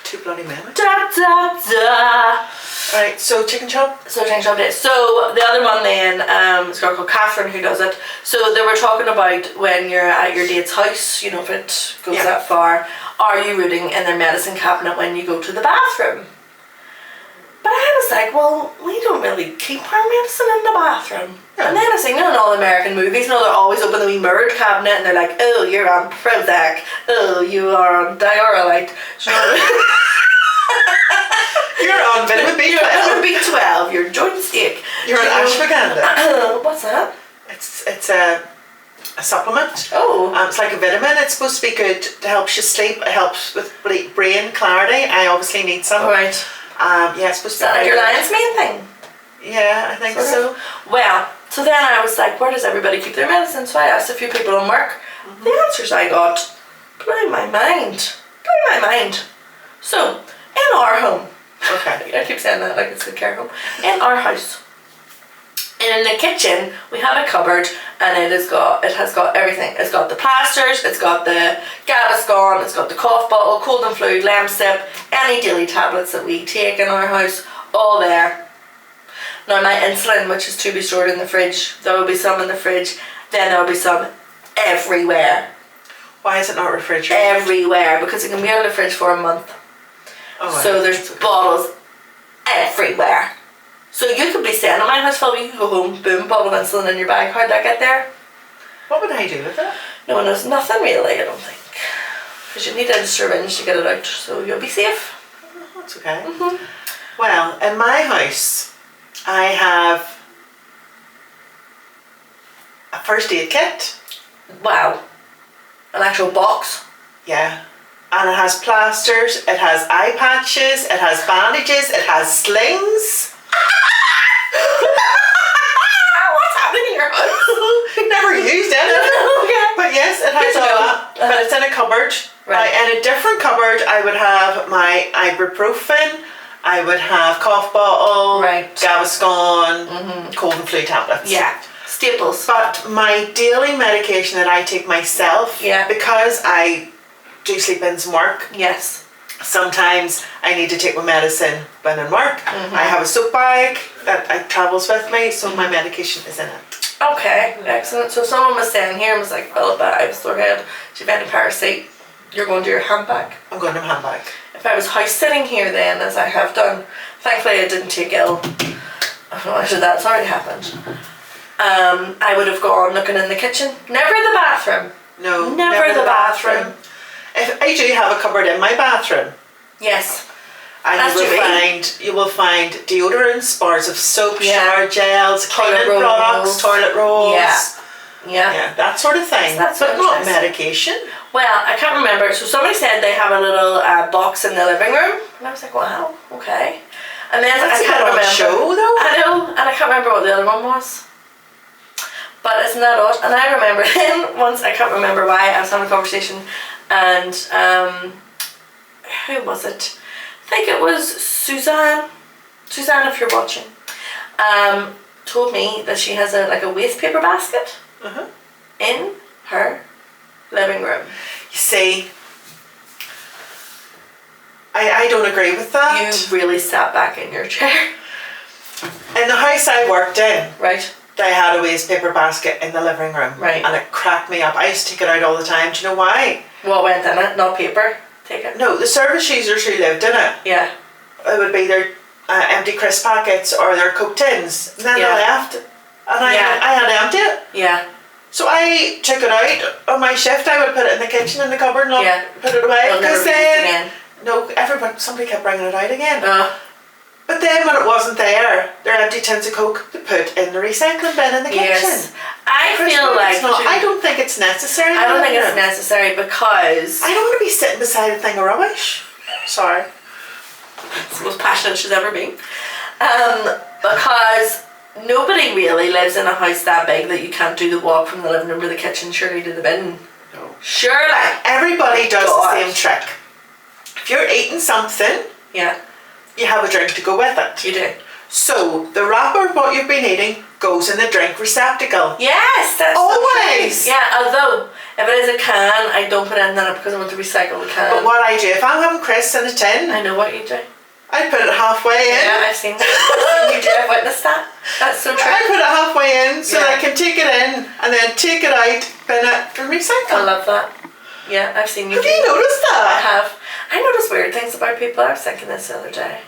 Too bloody many. Da da da. Right, so Chicken Shop. So Chicken Shop Date. So the other one then, is a girl called Catherine who does it. So they were talking about when you're at your date's house, you know, if it goes that far, are you rooting in their medicine cabinet when you go to the bathroom? But I was like, well, we don't really keep our medicine in the bathroom. Yeah. And then I was like, no, in all American movies, no, they're always open the wee mirrored cabinet and they're like, oh, you're on Prozac. Oh, you are on Diorolite. You're on vitamin B12. Vitamin B12, your joints ache. You're on ashwagandha. What's that? It's a a supplement. Oh. It's like a vitamin. It's supposed to be good to help you sleep. It helps with brain clarity. I obviously need some. Right. Yeah, it's supposed Is to be. that like your lion's mane thing? Yeah, I think so. Well, so then I was like, where does everybody keep their medicine? So I asked a few people in work. The answers I got blew my mind. So, in our home, Okay. I keep saying that like it's a care home. In our house, in the kitchen, we have a cupboard, and it has got everything. It's got the plasters, it's got the Gaviscon, it's got the cough bottle, cold and flu, Lemsip, any daily tablets that we take in our house, all there. Now my insulin, which is to be stored in the fridge, there will be some in the fridge, then there will be some everywhere. Why is it not refrigerated? Everywhere, because it can be out of the fridge for a month. Oh, So there's bottles everywhere. So you could be staying at my house, Phil, you could go home, boom, bottle of insulin in your bag. How'd that get there? What would I do with it? No one knows. Nothing really, I don't think. Because you need a syringe to get it out, so you'll be safe. Oh, that's okay. Well, in my house, I have a first aid kit. Wow. An actual box. Yeah. And it has plasters, it has eye patches, it has bandages, it has slings. What's happening in your house? Never used it. Okay. But yes, it has Good to all know. that. But it's in a cupboard. Right. In a different cupboard, I would have my ibuprofen, I would have cough bottle, Right. Gaviscon, cold and flu tablets. Yeah. Staples. But my daily medication that I take myself, Yeah. because I do sleep-ins and work, Yes. sometimes I need to take my medicine when in work. I have a soap bag that travels with me, so my medication is in it. Okay, excellent. So someone was saying here and was like, Philippa, I have a sore head. Do you have any Parasite? You're going to your handbag. I'm going to my handbag. If I was house sitting here then, as I have done, thankfully I didn't take ill. Oh, actually that's already happened. I would have gone looking in the kitchen. Never the bathroom. No, Never the bathroom. If I do have a cupboard in my bathroom, Yes. and As you will find deodorants, bars of soap, Yeah. shower gels, Toilet cleaning products, rolls. toilet rolls. Yeah. That sort of thing. That's so but not interesting. medication. Well, I can't remember. So somebody said they have a little box in the living room. And I was like, wow, okay. And then That's I a can't bit on remember. show, though. I know, and I can't remember what the other one was. But isn't that odd? And I remember then once, I can't remember why, I was having a conversation, and who was it? I think it was Suzanne. Suzanne, if you're watching, told me that she has a waste paper basket in her living room. You see, I don't agree with that. You really sat back in your chair. In the house I worked in, Right. they had a waste paper basket in the living room. Right. And it cracked me up. I used to take it out all the time. Do you know why? What went in it? Not paper. Take it. No, the service users who lived in it, Yeah. it would be their empty crisp packets or their Coke tins. And then Yeah. they left. And I Yeah. had to empty it. Yeah. So I took it out on my shift. I would put it in the kitchen in the cupboard and not Yeah. put it away. It'll never Because be used then, again. no, somebody kept bringing it out again. Uh, But then when it wasn't there, their empty tins of Coke they put in the recycling bin in the kitchen. yes. I Chris, feel no, like it's not. to- I don't think it's necessary. I don't think it's necessary. necessary because I don't want to be sitting beside a thing of rubbish. Sorry. it's the most passionate she's ever been. Because nobody really lives in a house that big that you can't do the walk from the living room to the kitchen, surely to the bin. No. Surely. Everybody does God. the same trick. If you're eating something, Yeah, you have a drink to go with it. you do. So the wrapper of what you've been eating goes in the drink receptacle. Yes, that's so Always. true. Yeah, although if it is a can, I don't put anything in it because I want to recycle the can. But what I do, if I'm having crisps in a tin, I know what you do. I put it halfway in. Yeah, I've seen that. You do. I've witnessed that. That's so true. I put it halfway in so Yeah. that I can take it in and then take it out, bin it, and recycle. I love that. Yeah, I've seen you Have do you noticed I that? have. I notice weird things about people. I was thinking this the other day.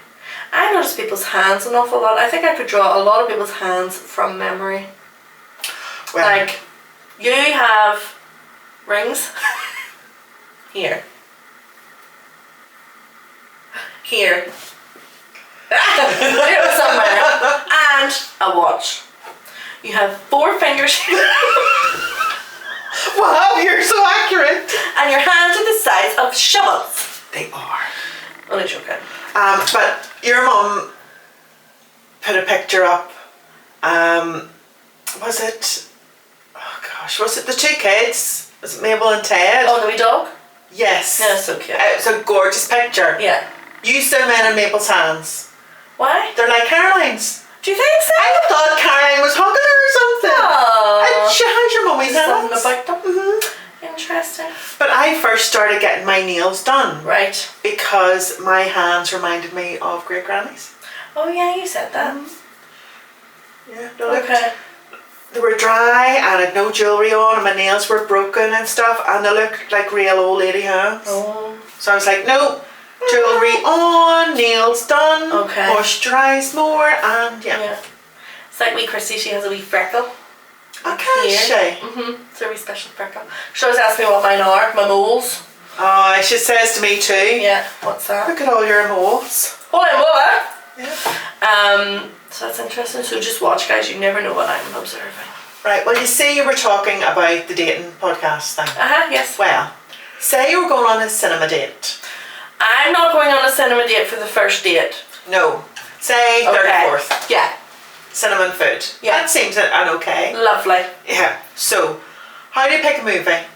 I notice people's hands an awful lot. I think I could draw a lot of people's hands from memory. Well, Like, you have rings here. Here. Somewhere. And a watch. You have 4 fingers here. Wow, you're so accurate. And your hands are the size of shovels. They are. Only joking. But your mum put a picture up. Was it? Oh gosh, was it the two kids? Was it Mabel and Ted? Oh, the wee dog? Yes. Yeah, so cute. It's a gorgeous picture. Yeah. You zoom in on Mabel's hands. Why? They're like Caroline's. Do you think so? I thought Caroline was hugging her or something. Aww. How's your mummy's hands? Something about them. Mm-hmm. Interesting. But I first started getting my nails done. Right. Because my hands reminded me of great granny's. Oh yeah, you said that. Yeah. Okay. They were dry and I had no jewellery on and my nails were broken and stuff and they looked like real old lady hands. Oh. So I was like, no, jewellery on, nails done, Okay. moisturise more and yeah. It's like wee Chrissy, she has a wee freckle. Okay, she? It's a wee special freckle. She always asks me what mine are, my moles. Oh, she says to me too. Yeah, what's that? Look at all your moles. Holy mole! Yeah. So that's interesting. So just watch, guys. You never know what I'm observing. Right, well you see you were talking about the dating podcast thing. Yes. Well, say you were going on a cinema date. I'm not going on a cinema date for the first date. No. Say third or fourth. Yeah. Cinema and food. Yeah. That seems an okay. Lovely. Yeah. So, how do you pick a movie?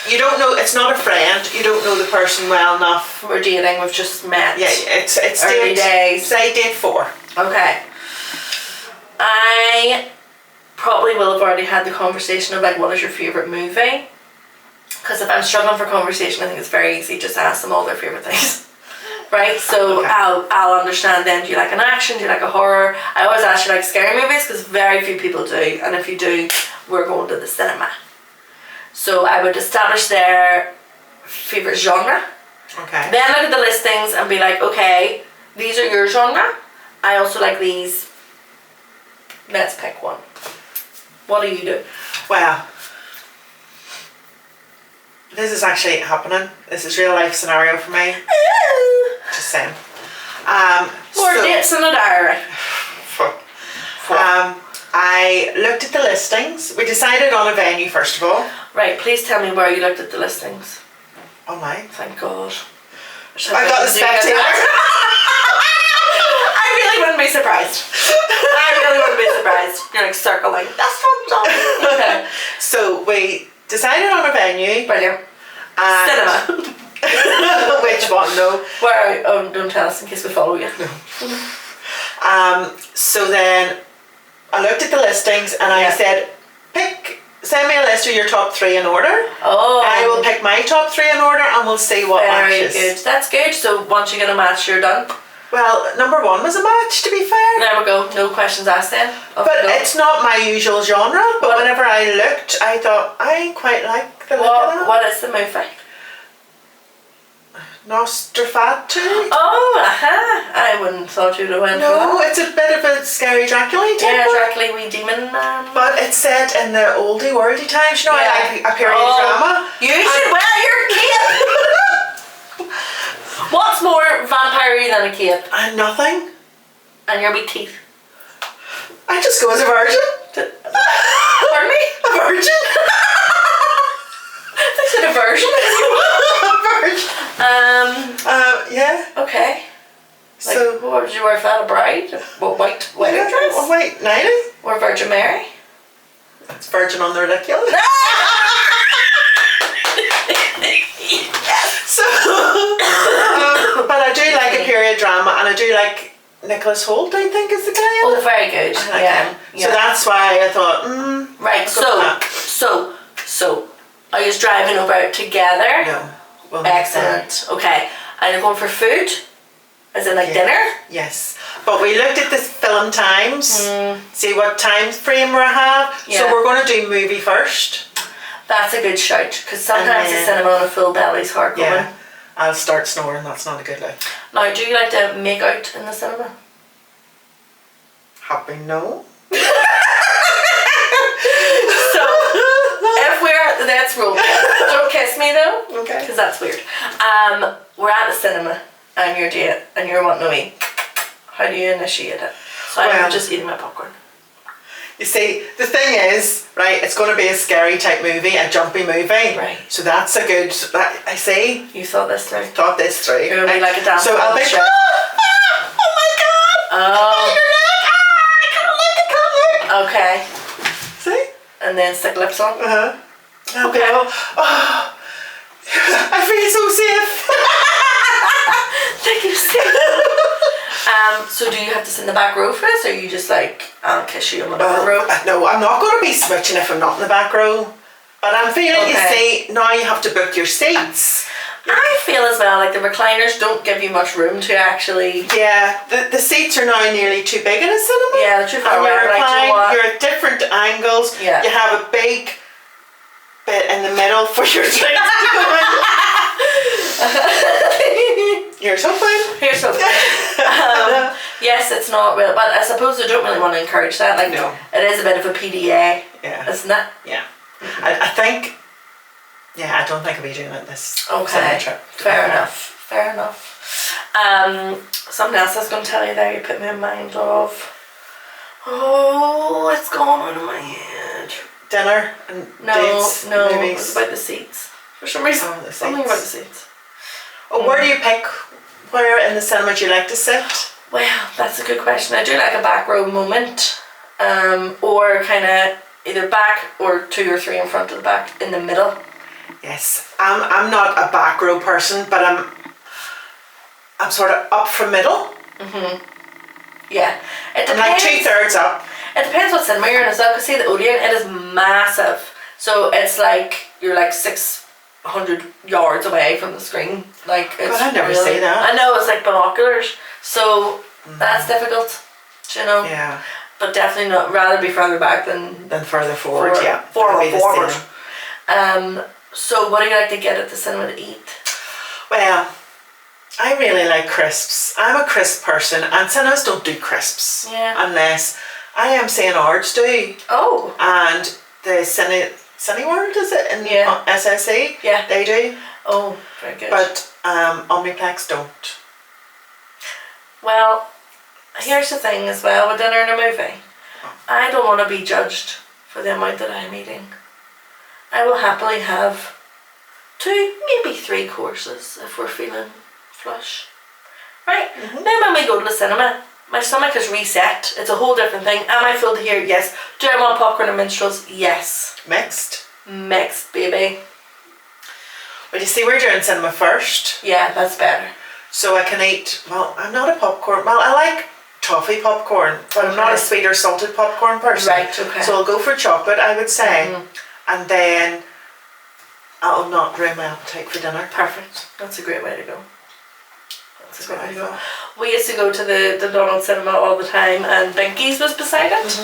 You don't know, it's not a friend, you don't know the person well enough. We're dating, we've just met. Yeah, it's early days. Say date 4. Okay. I probably will have already had the conversation of like, what is your favourite movie? Because if I'm struggling for conversation, I think it's very easy just to ask them all their favourite things. Right? So Okay. I'll understand then, do you like an action, do you like a horror? I always ask you like scary movies because very few people do, and if you do, we're going to the cinema. So I would establish their favourite genre. Okay. Then look at the listings and be like, okay, these are your genre. I also like these. Let's pick one. What do you do? Well, this is actually happening. This is real life scenario for me. Just saying. More dates in a diary. I looked at the listings. We decided on a venue first of all. Right, please tell me where you looked at the listings. Online. Thank God. I got the Spectator. I really wouldn't be surprised. I really wouldn't be surprised. You're like circling. That's not done. Okay. So we decided on a venue. Brilliant. And Cinema. which one? No. Where? Oh, don't tell us in case we follow you. So then I looked at the listings and I said, send me a list of your top 3 in order. Oh. I will pick my top 3 in order and we'll see what matches. Very good. That's good. So once you get a match, you're done. Well, number 1 was a match, to be fair. There we go. No questions asked then. Off But we go. it's not my usual genre. But whenever I looked, I thought, I quite like the look of that. What is the movie? Nosferatu? Oh, I wouldn't thought you'd have went for No, that. it's a bit of a scary Dracula type Yeah, one. Dracula, wee demon man. But it's set in the oldie worldy times, you know, Yeah. I like a period drama. You should wear your cape. What's more vampire-y than a cape? Nothing. And your wee teeth. I just go as a virgin. Pardon me? A virgin? I said a version. A virgin. Yeah. Okay. Like, So, what would you wear if that? A bride? What, white wedding dress? Oh, wait, 90? Or Virgin Mary? It's virgin on the ridiculous. So, but I do like a period drama and I do like Nicholas Hoult, I think is the guy. Oh, very good. I Yeah. like So that's why I thought, Right, I'll go for so, are you driving over together? no. Well, Excellent. Okay. And you're going for food? As in like dinner? Yes. But we looked at the film times, see what time frame we have. Yeah. So we're going to do movie first. That's a good shout, because sometimes And the then- cinema on a full belly's hard going. Yeah. I'll start snoring, that's not a good look. Now, do you like to make out in the cinema? Happy no. So, if we're, that's rule. Don't kiss me though. Okay. Because that's weird. We're at the cinema and you're date and you're wanting to eat. How do you initiate it? So I'm Well- just eating my popcorn. You see, the thing is, right, it's going to be a scary type movie, a jumpy movie. Right. So that's a good, I see. You thought this through. Thought this through. You're going to be like a dance. So I'll be, oh my God. Oh. Okay. See? And then stick lips on. Okay. Oh, I feel so safe. Thank you, Steve. So do you have to sit in the back row for this, or are you just like, I'll kiss you in the back row? No, I'm not going to be switching if I'm not in the back row. But I'm feeling, you see, now you have to book your seats. I feel as well like the recliners don't give you much room to actually. Yeah, the seats are now nearly too big in a cinema. Yeah, they're too far And away. you're at different angles. Yeah. You have a big bit in the middle for your drinks to go in. Here's hoping. Here's hoping. Yes, it's not real, but I suppose I don't really want to encourage that. Like, No. It is a bit of a PDA, Yeah. isn't it? Yeah. I think. Yeah, I don't think I'll be doing it this summer trip. Fair enough. Something else I was going to tell you there, you put me in mind of. Oh, it's gone out of my head. Dinner and dates, No, it movies. was about the seats. For some reason, the something seats. about the seats. Oh, where do you pick? Where in the cinema do you like to sit? Well, that's a good question. I do like a back row moment, or kind of either back or 2 or 3 in front of the back in the middle. Yes, I'm not a back row person, but I'm sort of up from middle. Yeah, it I'm depends. like 2/3 up. It depends what cinema you're in as well. Because see, the Odeon, it is massive, so it's like you're like 600 yards away from the screen. Like it's God, I'd never say that. I know, it's like binoculars, so that's difficult. You know. Yeah. But definitely not. Rather be further back than Further forward. Yeah. forward. That'd be the same. So what do you like to get at the cinema to eat? Well, I really like crisps. I'm a crisp person, and cinemas don't do crisps. Yeah. Unless IMC and Ards do. Oh. And the Cineworld, is it? In SSE? Yeah. They do. Oh, very good. But Omniplex don't. Well, here's the thing as well with dinner and a movie. I don't want to be judged for the amount that I'm eating. I will happily have 2, maybe 3 courses if we're feeling flush. Right? Then when we go to the cinema, my stomach is reset. It's a whole different thing. Am I full to here? Yes. Do I want popcorn and minstrels? Yes. Mixed. Mixed, baby. But you see, we're doing cinema first. Yeah, that's better. So I can eat, well, I'm not a popcorn, well, I like toffee popcorn, but I'm not a sweet or salted popcorn person. Right, okay. So I'll go for chocolate, I would say. And then I'll not ruin my appetite for dinner. Perfect. That's a great way to go. That's a great way to go. We used to go to the Donald cinema all the time, and Binky's was beside it.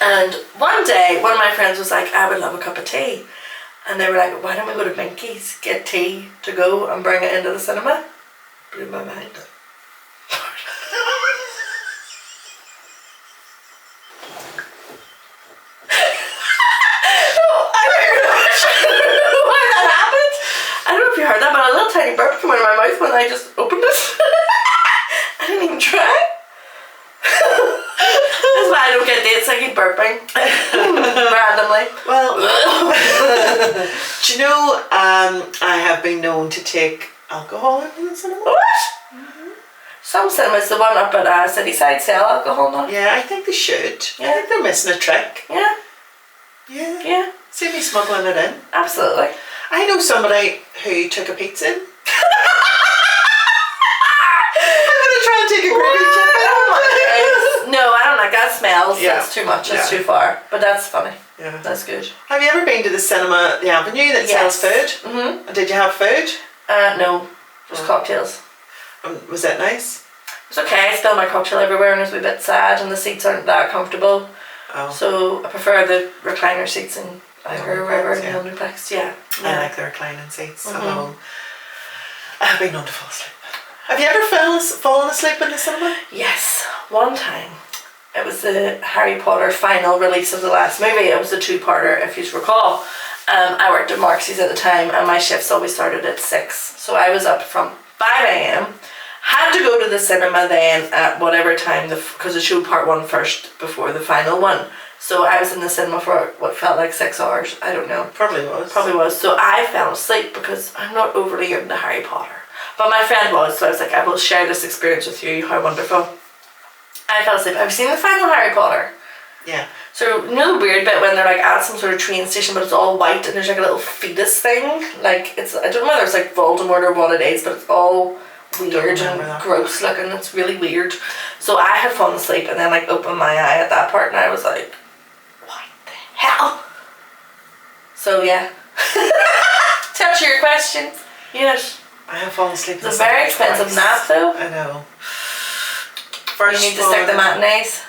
And one day, one of my friends was like, I would love a cup of tea. And they were like, why don't we go to Binky's, get tea to go and bring it into the cinema? Blew my mind. I don't know if you heard that, but a little tiny burp came out of my mouth when I just opened it. I didn't even try. That's why I don't get dates. I keep burping randomly. Well, do you know, I have been known to take alcohol in the cinema. What? Some cinemas, the one up at Cityside, sell alcohol now. Yeah, I think they should. I think they're missing a trick. Yeah. Yeah. Yeah. See me smuggling it in. Absolutely. I know somebody who took a pizza in. I'm going to try and take a gravy chip. No, I don't like that. Smells. Yeah. That's too much. That's too far. But that's funny. Yeah. That's good. Have you ever been to the cinema at the Avenue that sells food? Mm-hmm. Did you have food? No. Just cocktails. Was it nice? It's okay. I spilled my cocktail everywhere and it was a bit sad and the seats aren't that comfortable. Oh. So I prefer the recliner seats in either wherever in the Omniplex. Yeah. I like the reclining seats at home. I've been known to fall asleep. Have you ever fallen asleep in the cinema? Yes. One time. It was the Harry Potter final release of the last movie. It was a 2-parter, if you recall. I worked at Marxie's at the time and my shifts always started at 6. So I was up from 5 a.m. Had to go to the cinema then at whatever time, because it showed part 1 first before the final one. So I was in the cinema for what felt like 6 hours. I don't know. Probably was. Probably was. So I fell asleep because I'm not overly into Harry Potter. But my friend was, so I was like, I will share this experience with you. How wonderful. I fell asleep. Have you seen the final Harry Potter? Yeah. So, you know the weird bit when they're like at some sort of train station, but it's all white and there's like a little fetus thing? Like, it's, I don't know whether it's like Voldemort or what it is, but it's all weird and gross looking. It's really weird. So I had fallen asleep and then like opened my eye at that part and I was like, what the hell? So yeah. To answer your question, yes. I have fallen asleep. It's a very expensive nap though. I know. First you need to stick the matinees.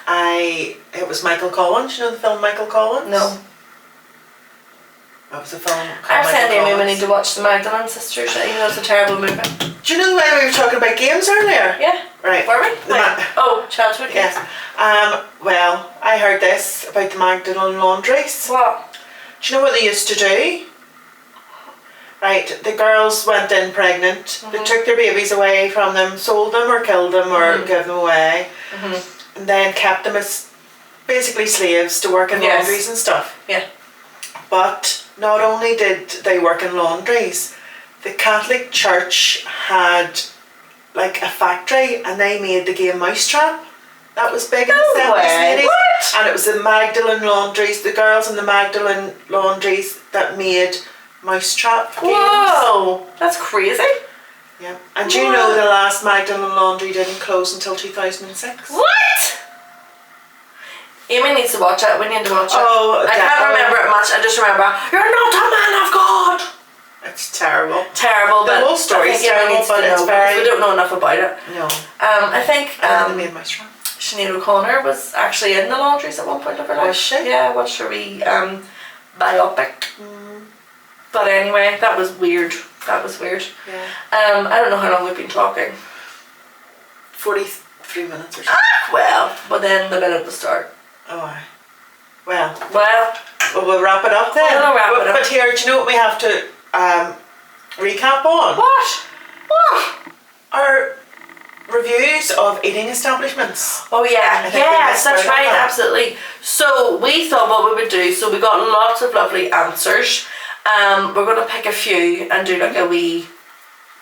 It was Michael Collins. You know the film Michael Collins? No. That was a film. I've said Amy we need to watch the Magdalene Sisters. You know it's a terrible movie. Do you know when we were talking about games earlier? Yeah. Right. Were we? Childhood games. Yes. Well, I heard this about the Magdalene laundries. What? Do you know what they used to do? Right, the girls went in pregnant, Mm-hmm. they took their babies away from them, sold them or killed them or Mm-hmm. gave them away, Mm-hmm. and then kept them as basically slaves to work in Yes. laundries and stuff. Yeah. But not only did they work in laundries, the Catholic Church had like a factory and they made the game Mousetrap. That was big in the 70s and 80s. What? And it was the Magdalene laundries, the girls in the Magdalene laundries that made Mousetrap games. Whoa, that's crazy. Yeah. And do you know the last Magdalene laundry didn't close until 2006? What? Amy needs to watch it. We need to watch it. Oh, I can't remember it much. I just remember, you're not a man of God. It's terrible. Terrible, The but whole story's I think Amy terrible, needs to but it's know very- because we don't know enough about it. No. I think And they made Mousetrap. Sinead O'Connor was actually in the laundries at one point of her life. Was she? Yeah, I watched her wee biopic. But anyway, that was weird. That was weird. Yeah. I don't know how long we've been talking. 43 minutes or so. Well, but then the bit at the start. Oh, aye. Well, Well, we'll wrap it up then. We'll wrap it up. But here, do you know what we have to recap on? what? What? Our reviews of eating establishments. Oh yeah, I think we yes, missed that's out on right, that. absolutely. So we thought what we would do, so we got lots of lovely answers. We're going to pick a few and do like a wee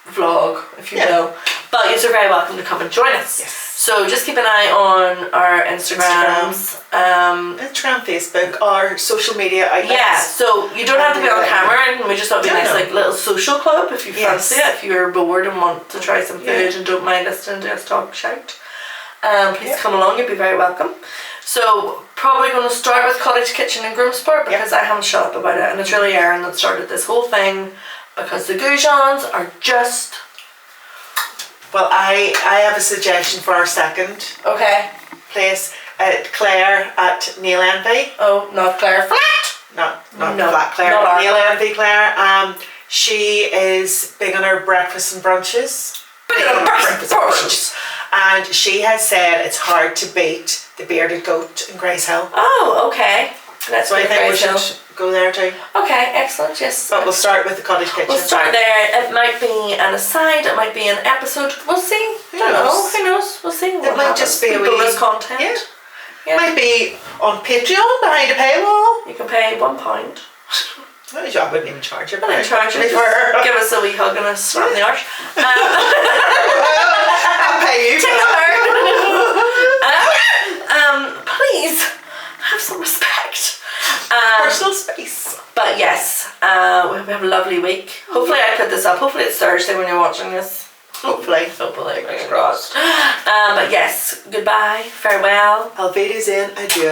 vlog, if you will. But you're very welcome to come and join us. Yes. So just keep an eye on our Instagrams. Instagram, Facebook, our social media outlets. Yeah, so you don't have to be on camera, and we just thought it'd be a nice like little social club if you fancy it, if you're bored and want to try some food and don't mind listening to us talk shout. Please come along, you'd be very welcome. So probably going to start with Cottage Kitchen in Groomsport because I haven't shut up about it, and it's really Erin that started this whole thing because the goujons are just... Well, I have a suggestion for our second Okay. place. Claire at Nail Envy. Oh, not Claire Flat. Not No, Flat Claire, not but our Nail Claire. Envy Claire. She is big on her breakfasts and brunches. Big on breakfast and brunches. And she has said it's hard to beat the Bearded Goat in Grace Hill. Oh, okay. Let's So I go think we Grace Hill. should go there too. Okay, excellent, yes. But we'll start with the Cottage Kitchen. We'll start there. It might be an aside, it might be an episode. We'll see. Who Don't know. knows? Who knows? We'll see. It might just be a wee bonus content. Yeah. Yeah. Might be on Patreon behind a paywall. You can pay £1. I wouldn't even charge you. I didn't charge you. For Just give us a wee hug and a slap in the arse. I'll pay you for that. Please have some respect. Personal space. But yes, we have a lovely week. Hopefully I put this up. Hopefully it's Thursday when you're watching this. Hopefully, fingers crossed. But yes, goodbye, farewell. Auf Wiedersehen, adieu.